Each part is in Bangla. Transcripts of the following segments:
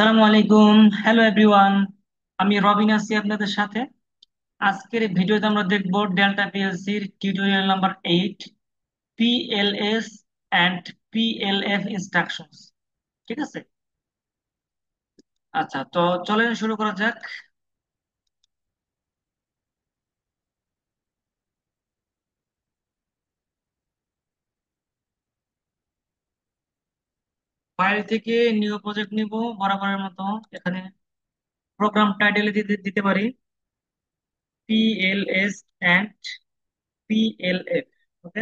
আসসালামু আলাইকুম। Hello everyone. আমি রবিন আছি আপনাদের সাথে। আজকের এই ভিডিওতে আমরা দেখব ডেল্টা পিএলসির tutorial number 8, PLS and PLF instructions. ঠিক আছে। আচ্ছা, তো চলেন শুরু করা যাক। ফাইল থেকে নিউ প্রজেক্ট নিব বরাবরের মতো। এখানে প্রোগ্রাম টাইটেলে দিতে দিতে পারি পিএলএস অ্যান্ড পিএলএফ। ওকে।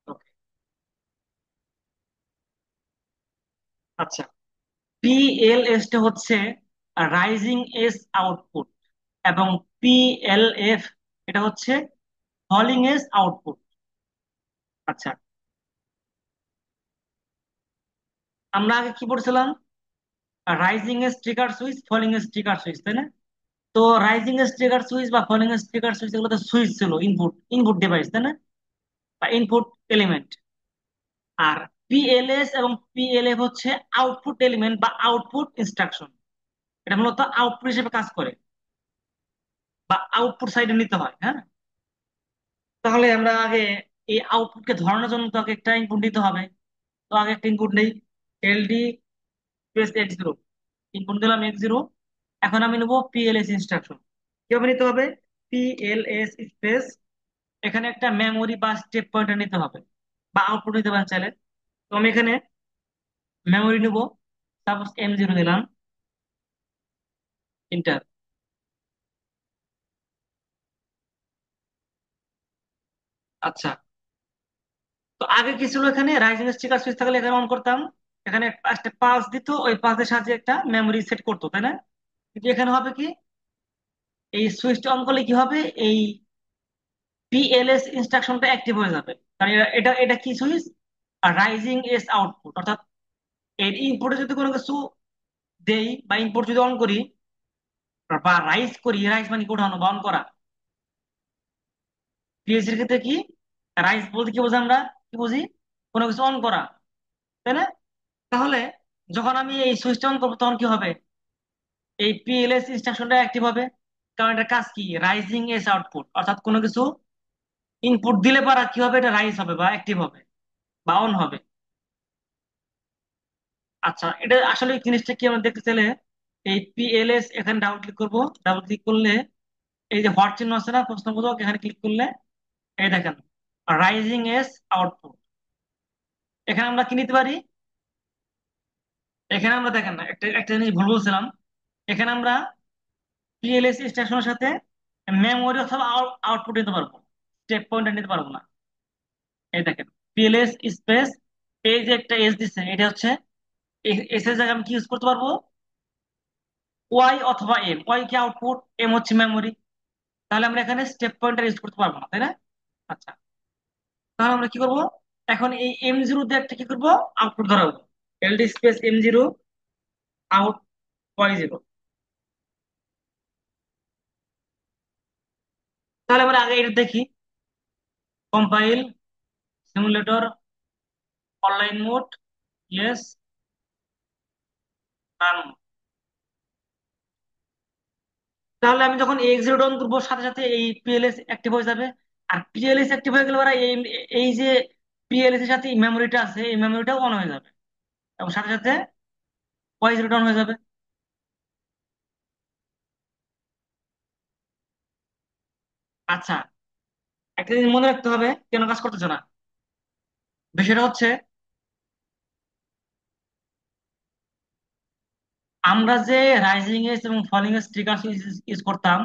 ওকে। আচ্ছা, পিএলএস টা হচ্ছে রাইজিং এজ আউটপুট, এবং পিএলএফ এটা হচ্ছে ফলিং এজ আউটপুট। আচ্ছা, আমরা আগে কি পড়ছিলাম? Rising edge trigger switch, falling edge trigger switch, তাই না? তো রাইজিং এজ ট্রিগার সুইচ বা ফলিং এজ ট্রিগার সুইচ এগুলো তো সুইচ ছিল, ইনপুট ইনপুট ডিভাইস, তাই না? বা ইনপুট এলিমেন্ট। আর পিএলএস এবং পিএলএফ হচ্ছে আউটপুট এলিমেন্ট বা আউটপুট ইনস্ট্রাকশন। এটা মূলত আউটপুট হিসেবে কাজ করে বা আউটপুট সাইডে নিতে হয়। হ্যাঁ, তাহলে আমরা আগে এই আউটপুটকে ধরানোর জন্য তো আগে একটা ইনপুট দিতে হবে। তো আগে একটা ইনপুট নেই, এলডি স্পেস x0। ইনপুট দিলাম x0। এখন আমি নেবো পিএলএস ইনস্ট্রাকশন। কিভাবে নিতে হবে? পিএলএস স্পেস, এখানে একটা মেমোরি বা স্টেপ পয়েন্টার নিতে হবে, বা আউটপুট নিতে পারেন চাইলে। তো আমি এখানে মেমোরি নেবো, সাপোজ M0 দিলাম, ইন্টার। আচ্ছা, তো আগে কি ছিল? এখানে রাইজিং স্টিকার সুইচ থাকলে এখানে অন করতাম, এখানে একটা পালস দিত, ওই পালসের সাহায্যে একটা মেমোরি সেট করতো, তাই না? কিন্তু এখানে হবে কি, এই সুইচটা অন করলে কি হবে, এই পিএলএস ইনস্ট্রাকশনটা অ্যাক্টিভ হয়ে যাবে। কারণ এটা এটা কি সুইচ? রাইজিং এস আউটপুট, অর্থাৎ এর ইনপুটে যদি কোনো কিছু দেই বা ইনপুট যদি অন করি বা রাইজ করি, রাইজ মানে কি ওঠানো বা অন করা। পিএলসির ক্ষেত্রে কি, রাইজ বলতে কি বুঝি আমরা? কি বুঝি? কোনো কিছু অন করা, তাই না? তাহলে যখন আমি এই সুইচটা অন করবো তখন কি হবে? এই পিএলএস ইনস্ট্রাকশনটা অ্যাক্টিভ হবে। কারণ এটা কাজ কি, রাইজিং এস আউটপুট, অর্থাৎ কোনো কিছু ইনপুট দিলে পারা কি হবে, এটা রাইজ হবে বা অ্যাক্টিভ হবে বা অন হবে। আচ্ছা, এটা আসলে এই জিনিসটা কি আমরা দেখতে চাইলে এই পিএলএস এখানে ডাবল ক্লিক করবো। ডাবল ক্লিক করলে এই যে হোয়াট চিহ্ন আছে না, প্রশ্নবোধক, এখানে ক্লিক করলে এই দেখেন রাইজিং এস আউটপুট। এখানে আমরা কি নিতে পারি? এখানে আমরা দেখেন না, একটা একটা জিনিস ভুল বলছিলাম। এখানে আমরা পিএলএস স্টেশনের সাথে মেমোরি অথবা আউটপুট নিতে পারবো, স্টেপ পয়েন্টার নিতে পারবো না। এই দেখেন পিএলএস স্পেস, এই যে একটা এস দিচ্ছে, এটা হচ্ছে এস এর জায়গায় আমি কি ইউজ করতে পারবো? ওয়াই অথবা এম। ওয়াই কি আউটপুট, এম হচ্ছে মেমোরি। তাহলে আমরা এখানে স্টেপ পয়েন্টার ইউজ করতে পারবো না, তাই না? আচ্ছা, তাহলে আমরা কি করবো? এখন এই M0 দিয়ে একটা কি করবো, output ধরাবো। এলডি space M0 out Y0। তাহলে আমরা আগে এটা দেখি, compile, simulator, online mode, yes, run. তাহলে আমি যখন X0 ডাউন করবো সাথে সাথে এই পিএলএস অ্যাক্টিভ হয়ে যাবে। আর পিএলএস অ্যাক্টিভ হয়ে গেলে ওরা এই এই যে পিএলএস এর সাথে মেমোরিটা আছে, এই মেমোরিটাও অন হয়ে যাবে, এবং সাথে সাথে Y0 ডাউন হয়ে যাবে। আচ্ছা, একটা জিনিস মনে রাখতে হবে কেন কাজ করতেছে না। বিষয়টা হচ্ছে, আমরা যে রাইজিং এজ এবং falling edge trigger switch use করতাম,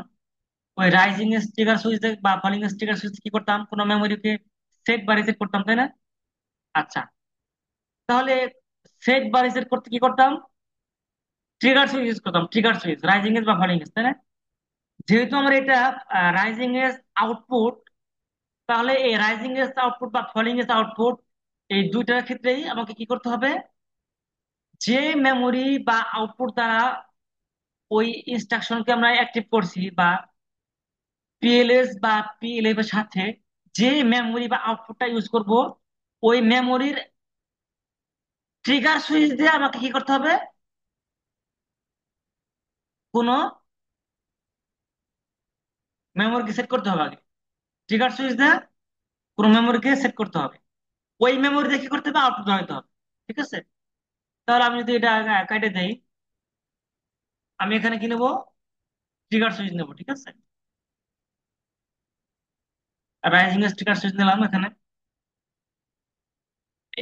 ওই রাইজিং এজ ট্রিগার সুইচ বা ফলিং এজ ট্রিগার সুইচ কি করতাম, কোনো মেমোরিকে সেট বা রিসেট করতাম, তাই না? আচ্ছা, তাহলে সেট বা রিসেট করতে কি করতাম? ট্রিগার সুইচ ইউজ করতাম, ট্রিগার সুইচ রাইজিং এজ বা ফলিং এজ, তাই না? যেহেতু আমার এটা রাইজিং এজ আউটপুট, তাহলে এই রাইজিং এজ আউটপুট বা ফলিং এজ আউটপুট, এই দুইটার ক্ষেত্রেই আমাকে কি করতে হবে? যে মেমোরি বা আউটপুট দ্বারা ওই ইনস্ট্রাকশনকে আমরা অ্যাক্টিভ করছি, বা পিএলএস বা পিএলএফ এর সাথে যে মেমোরি বা আউটপুটটা ইউজ করব, ওই মেমোরির ট্রিগার সুইচ দিয়ে আমাকে কি করতে হবে? কোনো মেমোরিকে সেট করতে হবে আগে। ট্রিগার সুইচ দিয়ে কোনো মেমোরিকে সেট করতে হবে, ওই মেমোরি দিয়ে কি করতে হবে? আউটপুট ধরাইতে হবে। ঠিক আছে, তাহলে আমি যদি এটা কাটে দেই, আমি এখানে কি নেবো? ট্রিগার সুইচ নেবো। ঠিক আছে, রাইজিং এস ট্রিগার সুইচ নিলাম এখানে।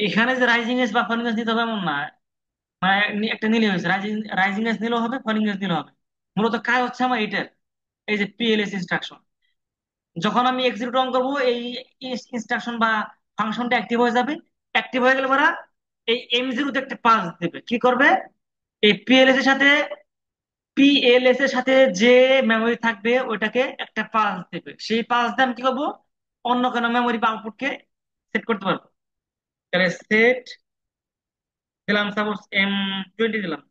এখানে যে রাইজিং এস বা ফলিং এস নিতে হবে এমন না, মানে একটা নিলে হয়েছে, রাইজিং রাইজিং এস নিলেও হবে, ফলিং এস নিলেও হবে। মূলত কাজ হচ্ছে আমার এটার, এই যে পিএলএস ইনস্ট্রাকশন। যখন আমি এক্সিকিউট অন করবো, এই ইনস্ট্রাকশন বা ফাংশনটা অ্যাক্টিভ হয়ে যাবে। অ্যাক্টিভ হয়ে গেলে পরা এই M0 তে একটা পাস দেবে। কি করবে? এই পিএলএস এর সাথে, পিএলএস এর সাথে যে মেমোরি থাকবে ওইটাকে একটা পাস দেবে। সেই পাস দিয়ে আমি কি করবো? অন্য কোনো মেমোরি বা আউটপুটকে সেট করতে পারবো। তাহলে সেট দিলাম, সাপোজ M20 দিলাম।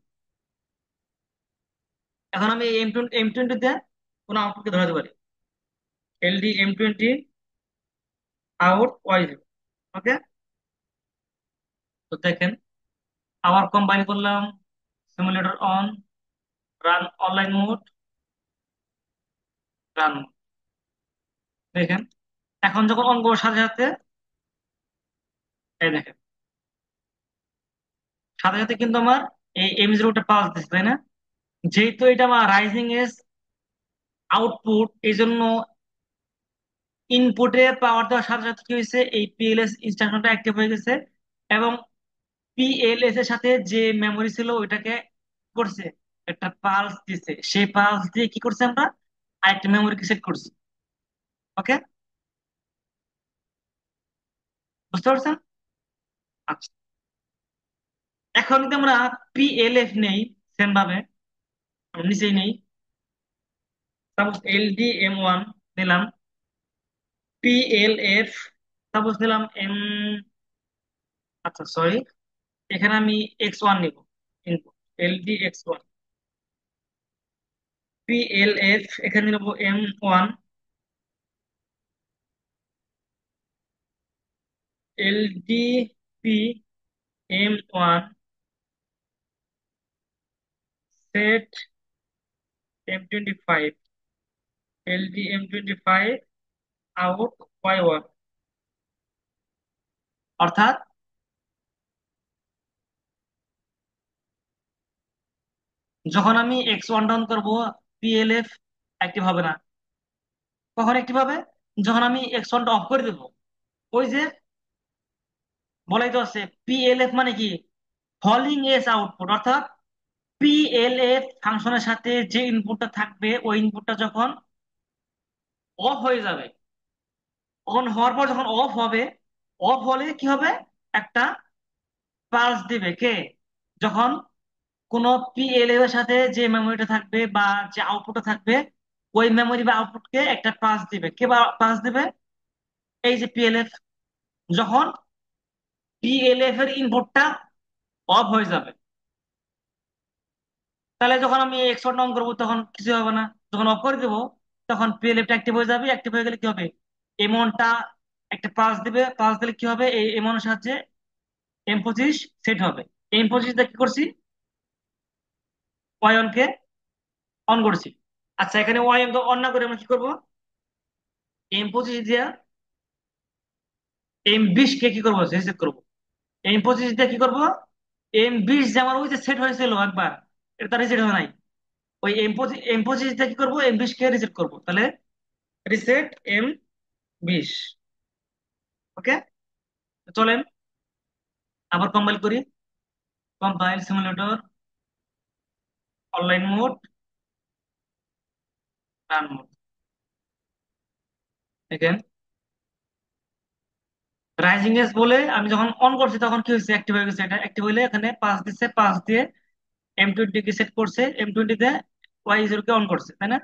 এখন আমি M20 দিয়ে কোনো আউটপুটকে ধরাতে পারি। LD M20 out Y0। ওকে, তো দেখেন, আবার কম্পাইল করলাম, simulator on, run online mode, run. দেখেন, এখন যখন অন করবো সাথে সাথে, এই দেখেন, সাথে সাথে কিন্তু আমার এই M0টা পাওয়া যাচ্ছে, তাই না? যেহেতু এটা আমার রাইজিং এস আউটপুট, এই জন্য ইনপুটে পাওয়ার দেওয়ার সাথে সাথে কি হয়েছে, এই পিএলএস ইনস্ট্রাকশনটা অ্যাক্টিভ হয়ে গেছে। এবং পিএলএস এর সাথে যে মেমোরি ছিল ওইটাকে কি করছে, একটা পালস দিছে। সেই পালস দিয়ে কি করছে, আমরা আরেকটা মেমোরিকে সেট করছি। ওকে, বুঝতে পারছেন? আচ্ছা, এখন যদি আমরা পিএলএফ নেই, সেম ভাবে আমরা নিচেই নেই, সাপোজ LD M1 নিলাম, PLF সাপোজ নিলাম আচ্ছা সরি, এখানে আমি X1 নিব ইনপুট, LD X1। PLF এখানে নেব M1, LDP M1, set M25, LDM25 out Y1। অর্থাৎ যখন আমি X1 ডাউন করবো, PLF অ্যাক্টিভ হবে না। কখন অ্যাক্টিভ হবে? যখন আমি X1টা অফ করে দেবো। ওই যে বলাই তো আছে, পিএলএফ মানে কি? Falling edge output. অর্থাৎ পিএলএফ ফাংশনের সাথে যে ইনপুটটা থাকবে, ওই ইনপুটটা যখন অফ হয়ে যাবে, অন হওয়ার পর যখন অফ হবে, অফ হলে কি হবে? একটা পালস দিবে। কে? যখন কোন পিএলএফ এর সাথে যে মেমোরিটা থাকবে বা যে আউটপুটটা থাকবে, ওই মেমোরি বা আউটপুটকে একটা পালস দিবে। কে বা পালস দিবে? এই যে পিএলএফ। যখন পিএলএফ এর ইনপুটটা অফ হয়ে যাবে, তাহলে যখন আমি এক্স1 অন করবো তখন কিছু হবে না। যখন অফ করে দেবো, তখন পিএলএফটা অ্যাক্টিভ হয়ে যাবে। অ্যাক্টিভ হয়ে গেলে কি হবে? এমনটা একটা পালস দিবে। পালস দিলে কি হবে? এই এমনের সাহায্যে M25 সেট হবে। M25 দিয়ে কি করছি? ওয়াই কে অন করছি। আচ্ছা, এখানে ওয়াই অন না করে আমরা কি করবো? M25 দিয়ে M20 কে কি করবো? রিসেট করবো। M25 দিয়ে কি করবো? M20 যে আমার ওই যে সেট হয়েছিল একবার, এটা রিসেট হয় নাই। ওই M25 দিয়ে কি করবো? M20 কে রিসেট করবো। তাহলে রিসেট M20। ওকে, চলেন আবার কম্পাইল করি। Compile simulator online mode, run mode. দেখেন, রাইজিং এস বলে আমি যখন অন করছি তখন কি হয়েছে? অ্যাক্টিভ হয়ে গেছে। এটা অ্যাক্টিভ হইলে এখানে পাস দিচ্ছে, পাস দিয়ে M20 কে সেট করছে, M20 তে Y0 কে অন করছে, তাই না?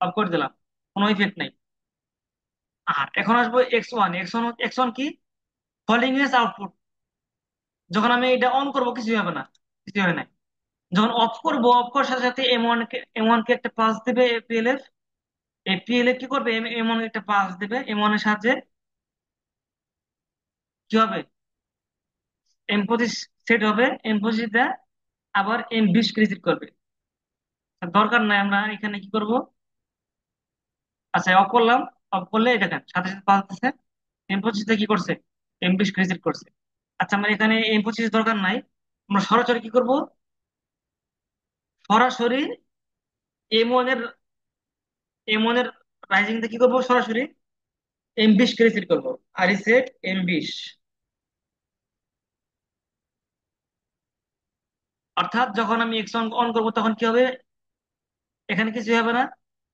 অফ করে দিলাম, কোনো ইফেক্ট নাই। আর এখন আসবো X1। X1 কি? Falling edge output. যখন আমি এটা অন করব কিছুই হবে না, কিছু হবে না। যখন অফ করবো, অফ করার সাথে সাথে M1 কে একটা পাস দেবে পিএলএফ। এই পিএলএফ কি করবে? M1 কে একটা পাস দেবে। M1 এর সাহায্যে কি হবে? M25 সেট হবে, M25 আবার M20 রিসিভ করবে। দরকার নাই, আমরা এখানে কি করব? আচ্ছা, অফ করলাম। অফ করলে এই দেখেন সাথে সাথে পাল্টেছে, M25 কি করছে, M20 রিসিভ করছে। আচ্ছা, আমার এখানে M25 দরকার নাই, আমরা সরাসরি কি করব, সরাসরি M1 এর, M1 এর রাইজিং কি করবো, সরাসরি M20 কে রিসেট করবো। আর রিসেট M20, অর্থাৎ যখন আমি এক্স অন অন করবো তখন কি হবে, এখানে কিছু হবে না,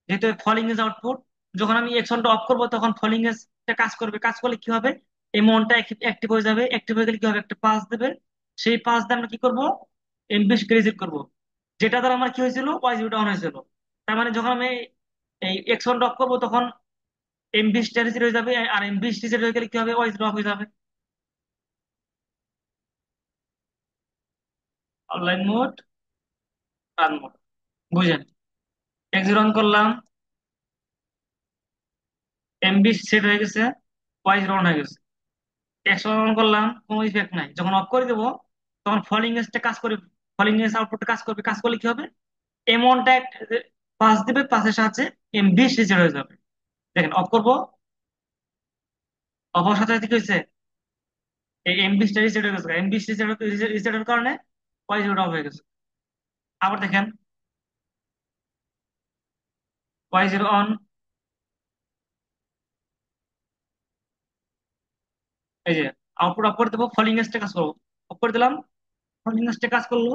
যেহেতু ফলিং এজ আউটপুট। যখন আমি এক্স অনটা অফ করবো তখন ফলিং এজ কাজ করবে, কাজ করলে কি হবে, এই মনটা অ্যাক্টিভ হয়ে যাবে। অ্যাক্টিভ হয়ে গেলে কি হবে, একটা পাস দেবে। সেই পাস দিয়ে আমরা কি করবো, M20 কে রিসেট করবো। যেটা দ্বারা আমার কি হয়েছিল, ওয়াই জিরোটা অন হয়েছিল। তার মানে যখন আমি এই এক্স অনটা অফ করবো তখন M20টা রিসেট হয়ে যাবে, আর M20 রিসেট হয়ে গেলে কি হবে, ওয়াই জিরো অফ হয়ে যাবে। অনলাইন মোড, রান মোড, বুঝেন? এক্স জিরো অন করলাম, M20 সেট হয়ে গেছে, ওয়াই জিরো অন হয়ে গেছে। এক্স অন করলাম, কোনো ইফেক্ট নাই। যখন অফ করে দেবো তখন ফলিং এজটা কাজ করে, ফলিং এজ আউটপুটটা কাজ করবে। কাজ করলে কি হবে, M1টা পাস দিবে, পাসের সাহায্যে M20 রিসেট হয়ে যাবে। দেখেন অফ করবো, অফ হওয়ার সাথে সাথে কি হয়েছে, এই M20টা রিসেট হয়ে গেছে। M20 রিসেটের কারণে ওয়াই জিরোটা অফ হয়ে গেছে। আবার দেখেন, ওয়াই জিরো অন, এই যে আউটপুট অফ করে দেবো, ফলিং এজটা কাজ করবো। অফ করে দিলাম, ফলিং এজটা কাজ করলো,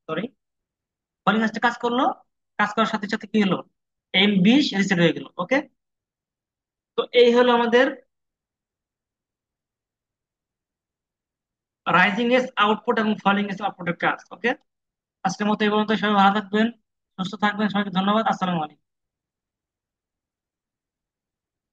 সরি, ফলিং এজটা কাজ করলো। কাজ করার সাথে সাথে কি হলো, M20 রিসেট হয়ে গেল। ওকে, তো এই হলো আমাদের রাইজিং এজ আউটপুট এবং ফলিং এজ আউটপুটের কাজ। ওকে, আজকের মতো এই পর্যন্ত। সবাই ভালো থাকবেন, সুস্থ থাকবেন, সবাইকে ধন্যবাদ। আসসালামু আলাইকুম।